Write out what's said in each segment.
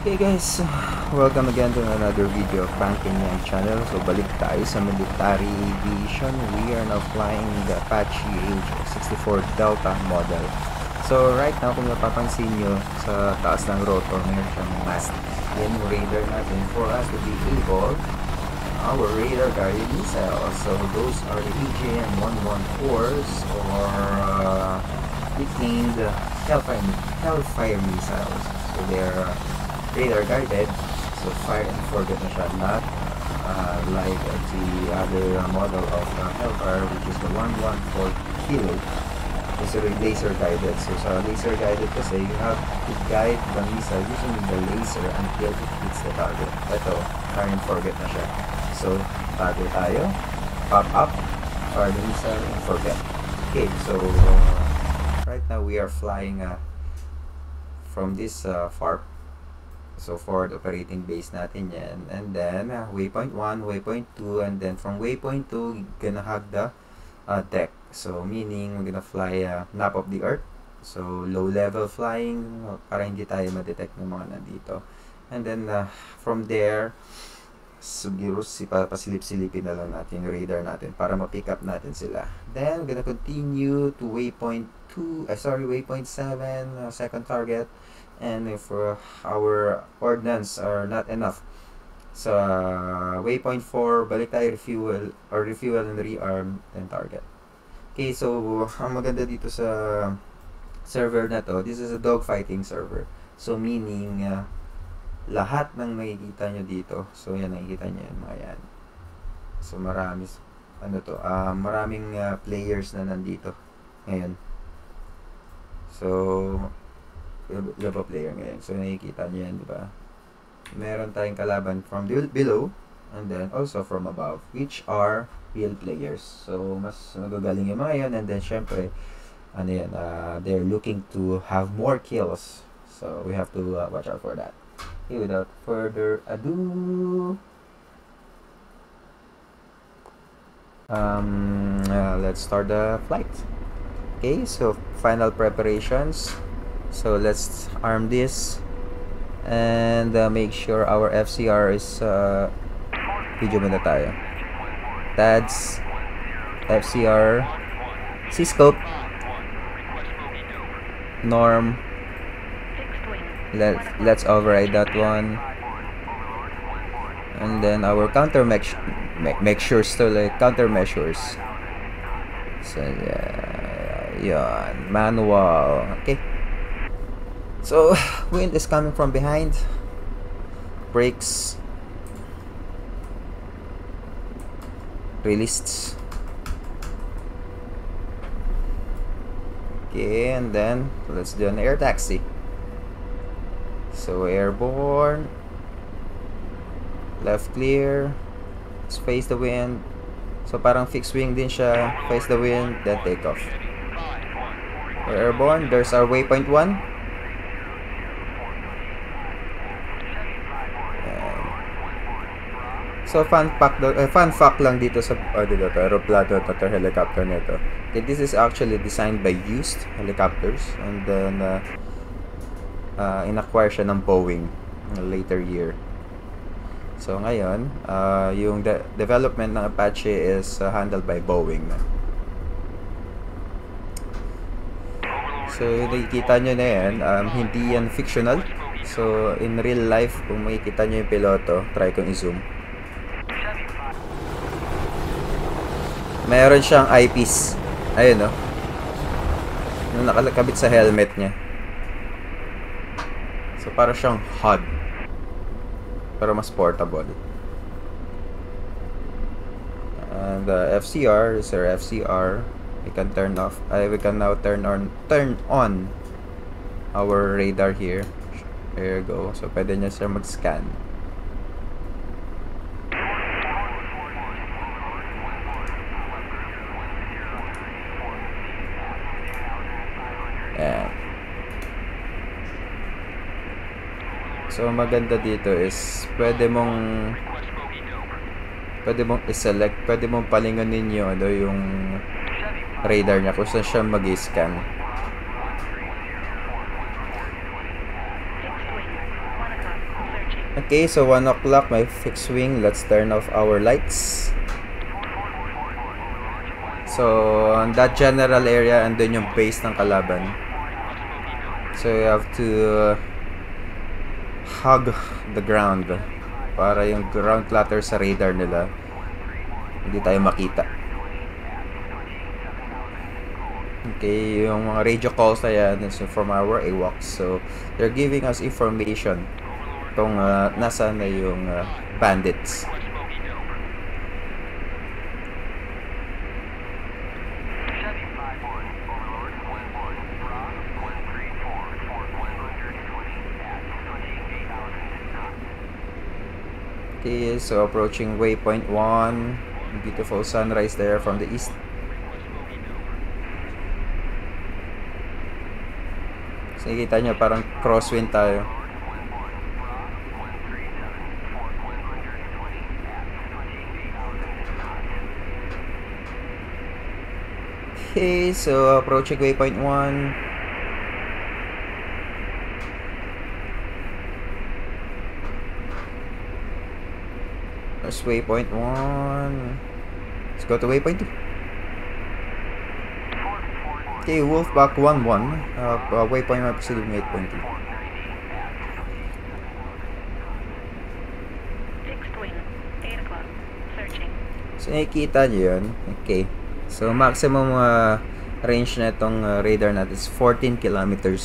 Hey guys, welcome again to another video of Banking Yang channel. So balik tayo sa military aviation. We are now flying the Apache H-64 Delta model. So right now, kung napapansin nyo sa taas ng rotor, mayroon siyang mast. Yan yung radar natin for us to be able our radar guided missiles. So those are the AGM-114s or nicknamed Hellfire missiles. So they're radar guided, so fire and forget na siya, not like the other model of Hellfire, which is the 114 kilo. It's laser guided. So sa laser guided kasi, you have to guide the missile using the laser until it hits the target. Ito, fire and forget na siya. So target tayo, pop up, fire the missile and forget. Okay, so right now we are flying from this FARP. So forward operating base natin yan, and then waypoint 1, waypoint 2, and then from waypoint 2 gonna have the deck. So meaning we're gonna fly map of the earth, so low level flying para hindi tayo ma-detect ng mga nandito, and then from there siguro pasilip-silipin na lang natin yung radar natin para ma-pick up natin sila. Then we're gonna continue to waypoint 7, second target. And if our ordnance are not enough sa waypoint 4, balik tayo refuel and rearm and target. Okay, so ang maganda dito sa server na to, this is a dogfighting server. So meaning lahat ng makikita nyo dito, so yan, nakikita nyo yan, mga yan. So maraming players na nandito ngayon. So Java player ngayon. So nakikita niyo yan, di ba? Meron tayong kalaban from below and then also from above, which are real players. So mas magagaling yung mga yan, and then syempre ano yan, they're looking to have more kills. So we have to watch out for that. Okay, without further ado, let's start the flight. Okay, so final preparations. So let's arm this and make sure our FCR is video muna tayo. TADS, FCR, C-scope, norm. Let's override that one, and then our countermeasures. So yeah, manual. Okay. So wind is coming from behind. Brakes released. Okay, and then let's do an air taxi. So airborne, left clear, let's face the wind. So parang fixed wing din siya. Face the wind, then take off. We're airborne. There's our waypoint 1. So fun fact lang dito sa aeroplano to helicopter nito. Okay, this is actually designed by used helicopters, and then in-acquire siya ng Boeing later year. So ngayon, yung development ng Apache is handled by Boeing. So nakikita nyo na yan, hindi yan fictional. So in real life, kung makikita nyo yung piloto, try kong i-zoom. Mayroon siyang eyepiece. Ayun, no? Yung nakalakabit sa helmet niya. So, para siyang HUD. Pero mas portable. And FCR is our FCR. We can turn off. We can now turn on our radar here. There you go. So, pwede niya siya mag-scan. Ayan. So maganda dito is pwede mong i-select, pwede mong palinganin yung radar niya kung saan siya mag-scan. Okay, so 1 o'clock, my fixed wing. Let's turn off our lights. So, on that general area, andun yung base ng kalaban. So, you have to hug the ground para yung ground clutter sa radar nila hindi tayo makita. Okay, yung mga radio calls na yan is from our AWACS. So, they're giving us information kung nasa na yung bandits. Okay, so approaching waypoint 1. Beautiful sunrise there from the east. So, nakikita nyo, parang crosswind tayo. Okay, so approaching waypoint 1. There's waypoint 1. Let's go to waypoint 2. Okay, Wolfpack 1-1. Waypoint 1 preceding waypoint 2. So, nakikita nyo yun. Okay. So, maximum range na itong radar natin is 14 kilometers.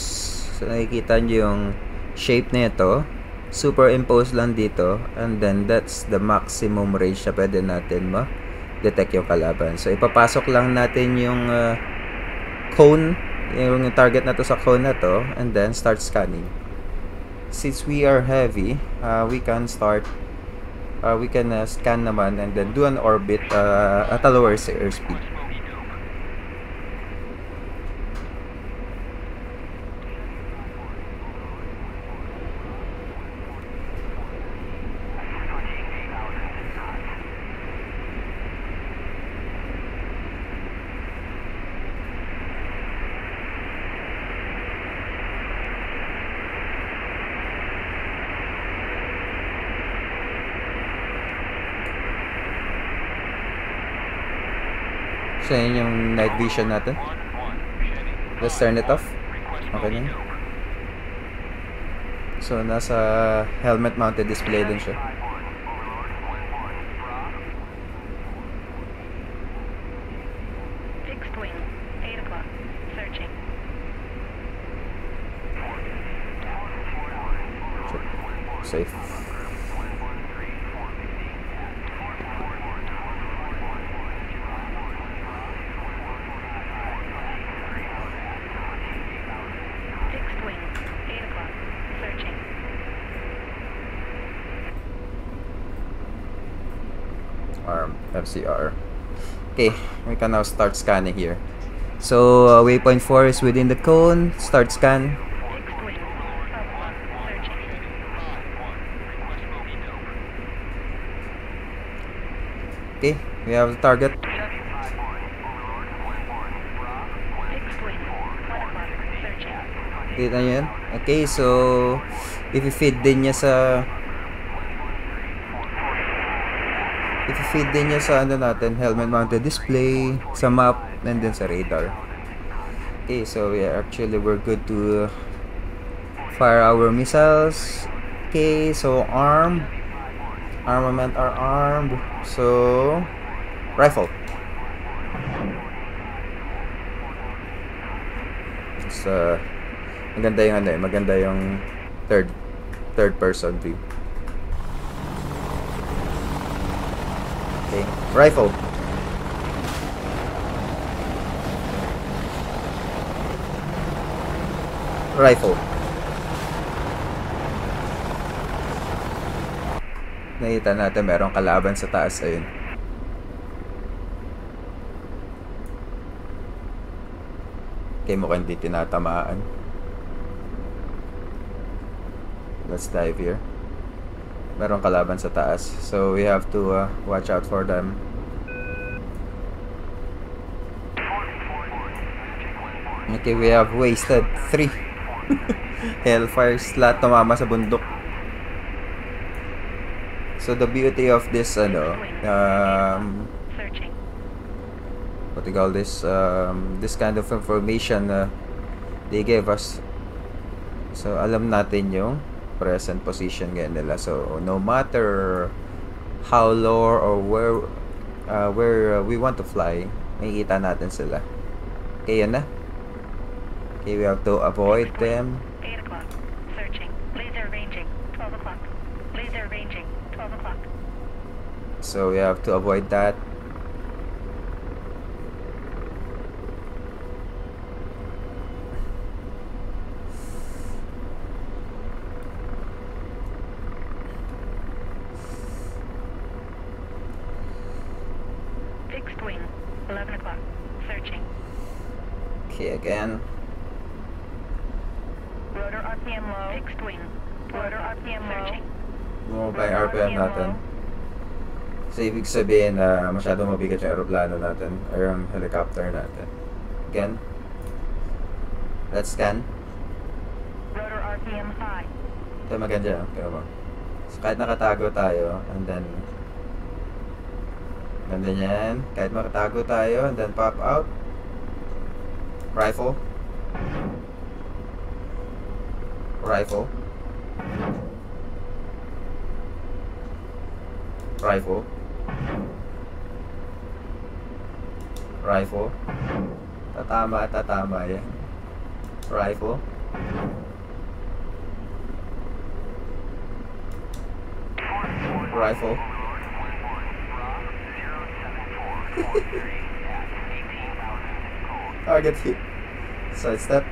So, nakikita nyo yung shape na ito. Superimpose lang dito. And then, that's the maximum range na pwede natin ma-detect yung kalaban. So, ipapasok lang natin yung cone, yung target na to sa cone na to. And then, start scanning. Since we are heavy, we can start scan naman and then do an orbit at a lower airspeed. So, yun yung night vision natin. Let's turn it off. Okay na. So, nasa helmet mounted display din siya. Fixed wing, 8 o'clock, searching. Safe. Arm FCR. Okay, we can now start scanning here. So waypoint 4 is within the cone. Start scan. Okay, we have the target. Kita nyo yan? Okay, so if you feed din niya sa ano natin, helmet mounted display, sa map, and then sa radar. Okay, so yeah, actually we're good to fire our missiles. Okay, so armament are armed. So rifle. It's maganda yung maganda yung third person view. Okay, rifle. Rifle. Nakita natin merong kalaban sa taas, ayun. Okay, mukhang hindi tinatamaan. Let's dive here. Merong kalaban sa taas, so we have to watch out for them. Okay, we have wasted 3 Hellfire slot tumama sa bundok. So the beauty of this Searching. what do you call this, this kind of information they gave us. So alam natin yung present position ngayon nila. So no matter how low or where we want to fly, makikita natin sila. Okay, yan na. Okay, we have to avoid them. 8 o'clock. Searching. Laser ranging. 12 o'clock. Laser ranging. 12 o'clock. So we have to avoid that. Fixed wing. 11 o'clock. Searching. Okay, again. Rotor RPM low. Fixed wing. Rotor RPM low. Searching. Bumaba yung RPM natin. So ibig sabihin na masyadong mabigat yung aeroplano natin or yung helicopter natin. Again. Let's scan. Rotor RPM high. Ito maganda. Okay ba? So kahit nakatago tayo, and then ganda yan. Kahit makatago tayo, and then pop out. Rifle. Rifle. Rifle. Rifle. Tatama yan. Rifle. Rifle. Target hit. Sidestep.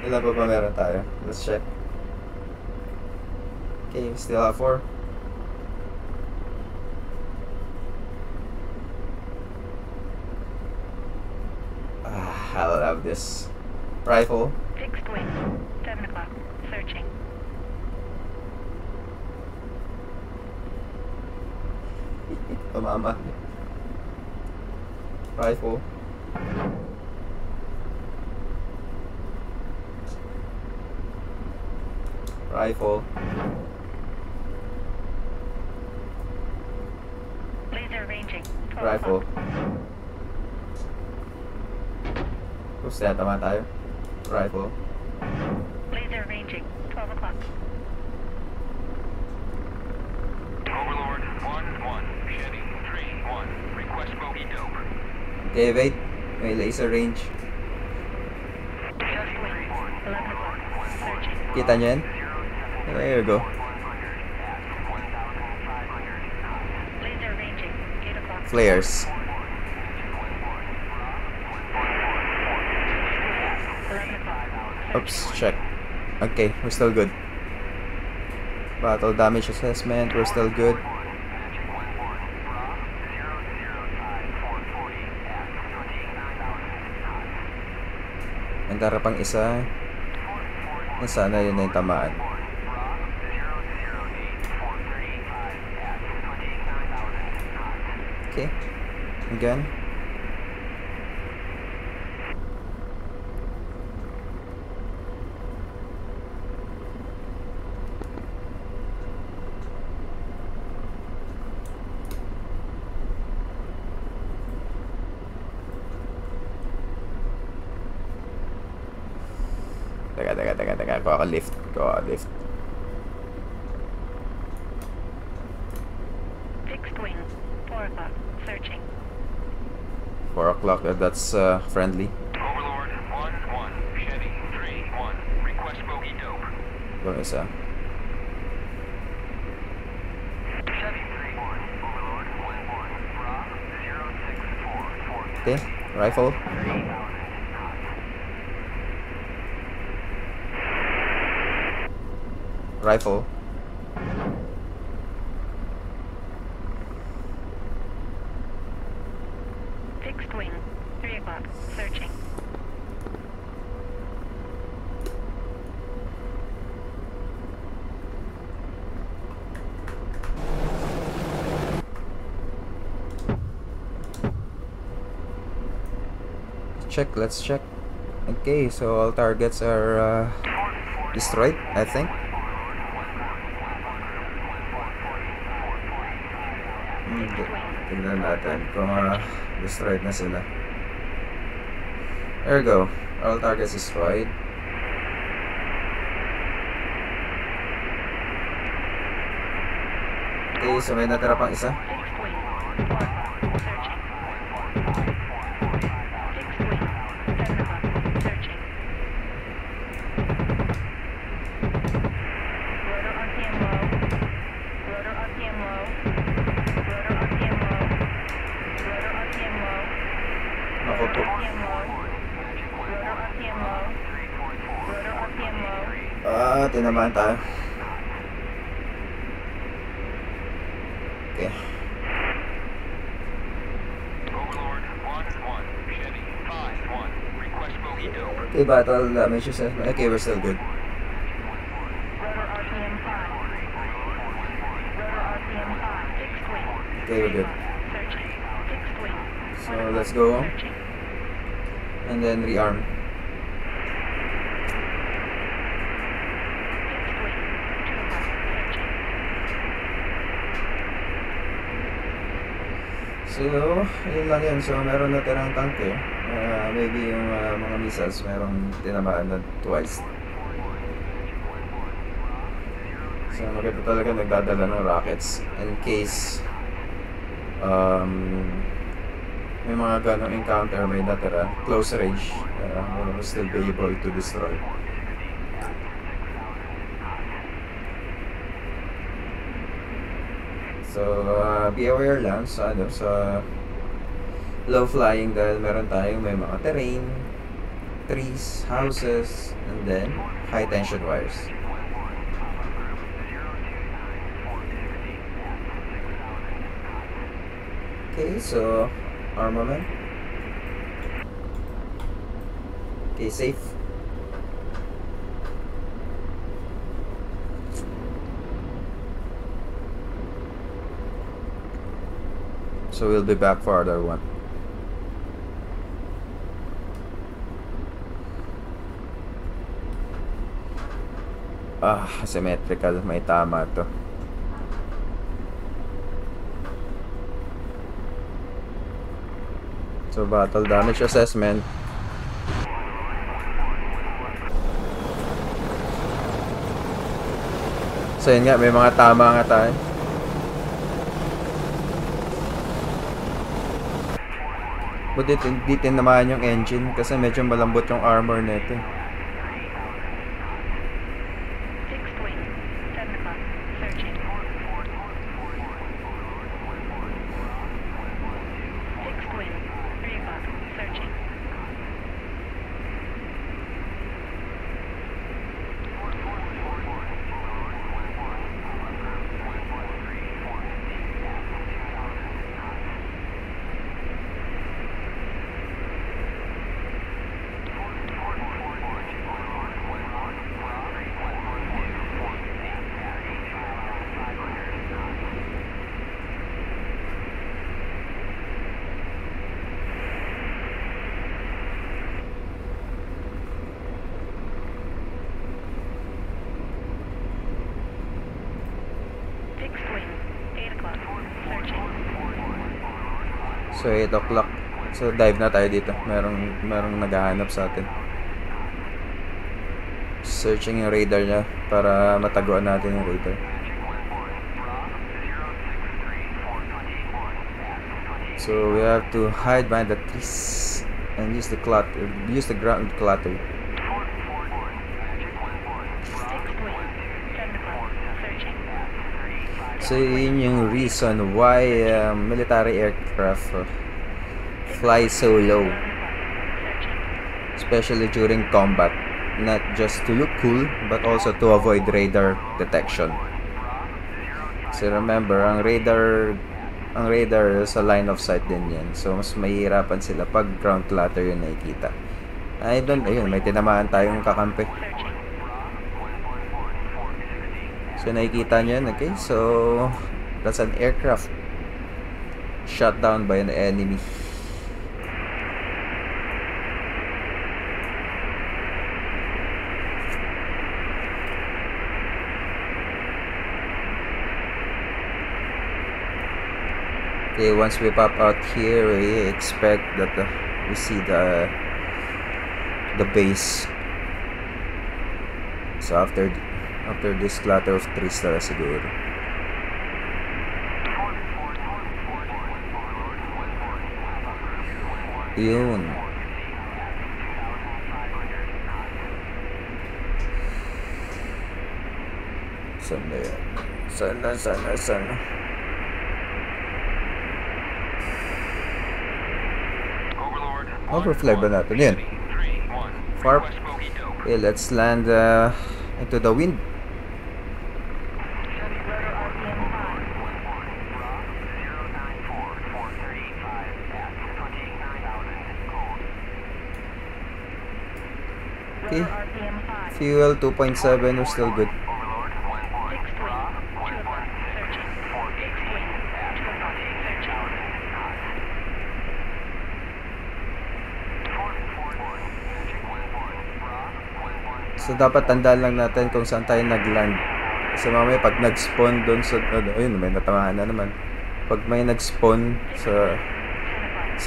Ilan pa meron tayo? Let's check. Okay, still have 4. I love this. Rifle. Fixed wing. 7 o'clock. Searching. Tumama. Rifle. Rifle. Laser ranging. 12 Rifle. o'clock. Gusto na tama tayo. Rifle. Laser ranging. 12 o'clock. Overlord 1-1, Chevy 3-1, request bogey dope. Okay, wait. May laser range. Just wing. 11 o'clock. Searching. Kita nyo yan? There you go. Laser ranging. 8 o'clock. Flares. 11 o'clock. Oops, check. Okay, we're still good. Battle damage assessment, we're still good. Ang pang isa. Sana yun na yung tamaan. Okay. Again. Teka. Kuha ka lift. Fixed wing. 4 o'clock. Searching. 4 o'clock, that's friendly. Overlord 1-1, Chevy 3-1, request bogey dope. Yung isa. Chevy 3-1, Overlord 1-1, Rob 06444. Okay, rifle. Rifle. Fixed wing. 3 o'clock. Searching. Let's check. Okay, so all targets are destroyed, I think. Tingnan natin kung destroyed na sila. There we go. All targets destroyed. Okay, so may natira pang isa. Fixed wing. Alpha. Searching. Fixed wing. 7 o'clock. Searching. Rotor RPM low. Rotor RPM low. Rotor RPM low. Rotor RPM low. Ako po. RPM low. Rotor RPM low. Rotor RPM low. Tinamaan tayo. Okay. Overlord 1-1, Chevy 5-1. Request bogey dope. Okay, battle damage assessment. Okay, we're still good. Rotor RPM 5. Rotor RPM 5. Fixed wing. Okay, we're good. Searching. Fixed wing. So let's go. Searching. And then rearm. Fixed wing. 2 o'clock. Searching. So, yun lang yun. So, meron na tirang tanke. Maybe yung mga missiles, merong tinamaan na twice. So, maganda talaga nagdadala ng rockets in case may mga ganong encounter, may natira, close range, will still be able to destroy. So, be aware lang sa low flying dahil meron tayong may mga terrain, trees, houses, and then high tension wires. Okay, so armament. Okay, safe. So we'll be back for other one. Symmetrical, may tama to. So battle damage assessment. So yun nga, may mga tama nga tayo. Buti hindi tinamaan yung engine kasi medyo malambot yung armor nito. Fixed wing. 7 o'clock. Searching. Fixed wing. 3 o'clock. Searching. Fixed wing. 8 o'clock. Searching. So 8 o'clock. So dive na tayo dito. Merong naghahanap sa atin. Searching yung radar niya para mataguan natin yung radar. So we have to hide behind the trees and use the ground clutter. Fixed wing. 7 o'clock. Searching. So yun yung reason why military aircraft fly so low, especially during combat, not just to look cool but also to avoid radar detection. So remember, ang radar sa line of sight din yan, so mas mahihirapan sila pag ground clutter yung nakikita. Ayun, may tinamaan tayong kakampi. So nakikita nyo yan, okay? So that's an aircraft shot down by an enemy. Okay, once we pop out here, we expect that we see the base. So after this clutter of trees na siguro. Yun. Sana yan? Sana. Overfly ba natin yan? Farp. Okay, let's land into the wind. Okay. Fuel 2.7, we're still good. So dapat tandaan lang natin kung saan tayo nag-land. Kasi mamaya pag nag-spawn doon sa ayun, may natamaan na naman. Pag may nag-spawn sa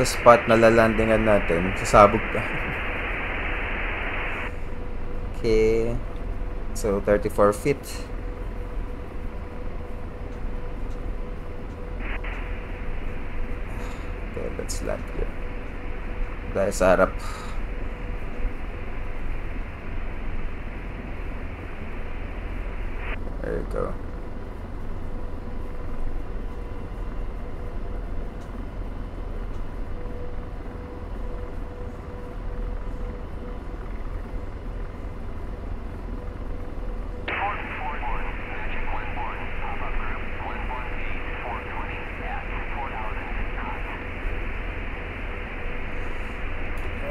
spot na lalandingan natin, sasabog ka. Okay. So 34 feet. Okay, let's land here. Dahil sa harap. There you go.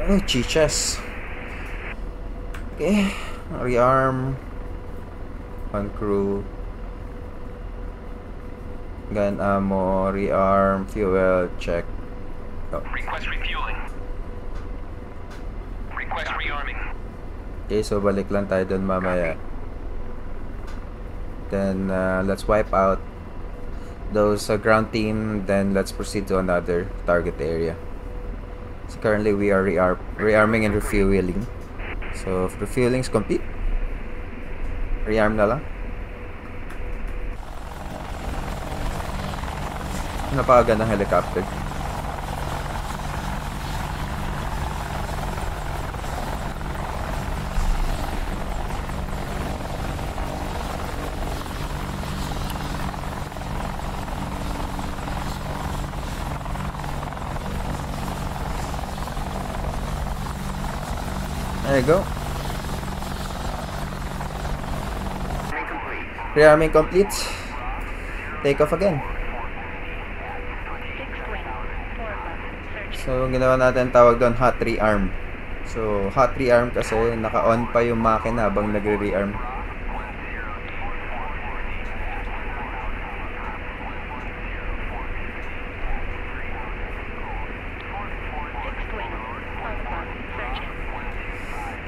Oh, chichas. Okay, rearm. On crew, gun ammo, rearm, fuel, check. Oh. Request refueling. Request rearming. Okay, so balik lang tayo dun mamaya. Then let's wipe out those ground team, then let's proceed to another target area. So currently we are rearming and refueling. So if refueling is complete, rearm na lang. Napakagandang helicopter. There you go. Rearming complete. Take off again. So, ginawa natin tawag doon hot rearm. So, hot rearm kasi naka-on pa yung makina habang nagre-rearm.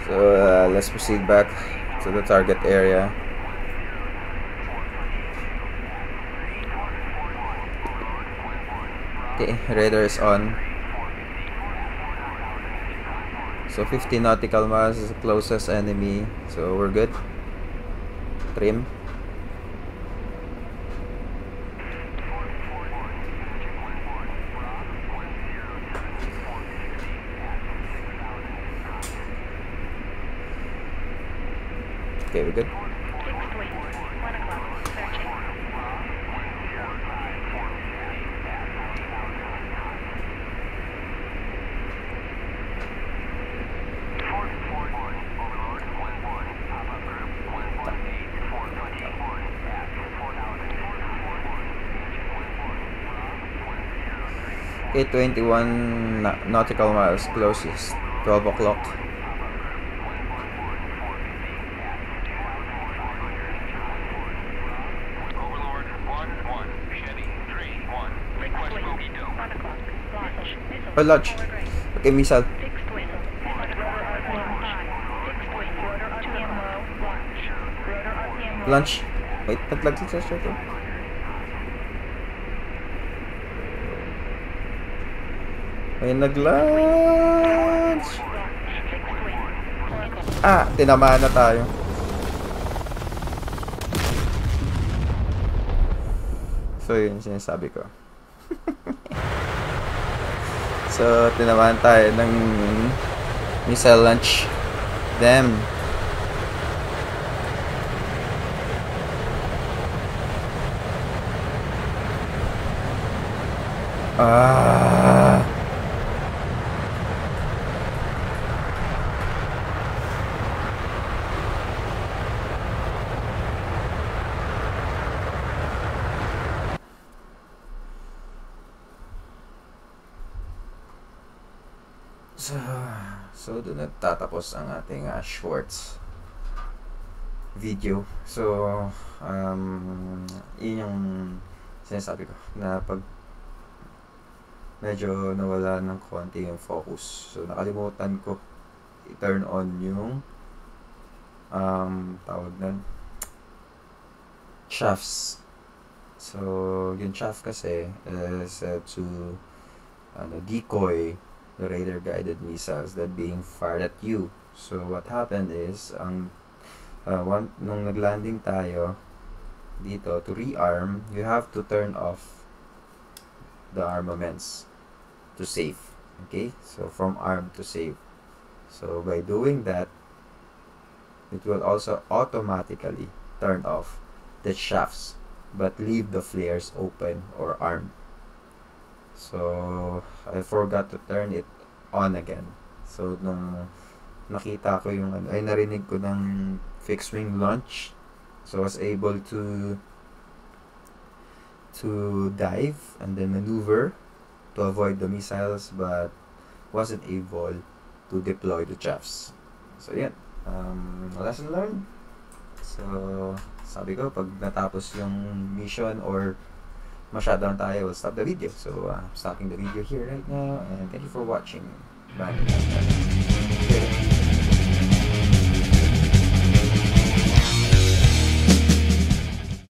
So, let's proceed back to the target area. Okay, radar is on. So 50 nautical miles is the closest enemy. So we're good. Trim. Okay, we're good. Okay, 21 nautical miles closest. 12 o'clock. Overlord 1-1, Chevy 3-1. Request bogey dope. Oh, launch. Okay, missile. Launch. Wait, naglag sa shuttle. May nag-launch. Ah, tinamaan na tayo. So, yun yung sinasabi ko. So, tinamaan tayo ng missile launch. Damn. Ah. So doon nagtatapos ang ating shorts video. So, yun yung sinasabi ko na pag medyo nawala ng konti yung focus. So, nakalimutan ko i-turn on yung tawag nun shafts. So, yung shaft kasi is to decoy the radar guided missiles that being fired at you. So what happened is nung naglanding tayo dito to rearm, you have to turn off the armaments to save. Okay, so from arm to save. So by doing that, it will also automatically turn off the shafts but leave the flares open or armed. So, I forgot to turn it on again. So, nung nakita ko yung ay narinig ko ng fixed wing launch. So, I was able to dive and then maneuver to avoid the missiles but wasn't able to deploy the chaffs. So, yan. Lesson learned. So, sabi ko, pag natapos yung mission or ma-shutdown tayo, we'll stop the video. So, I'm stopping the video here right now and thank you for watching. Bye.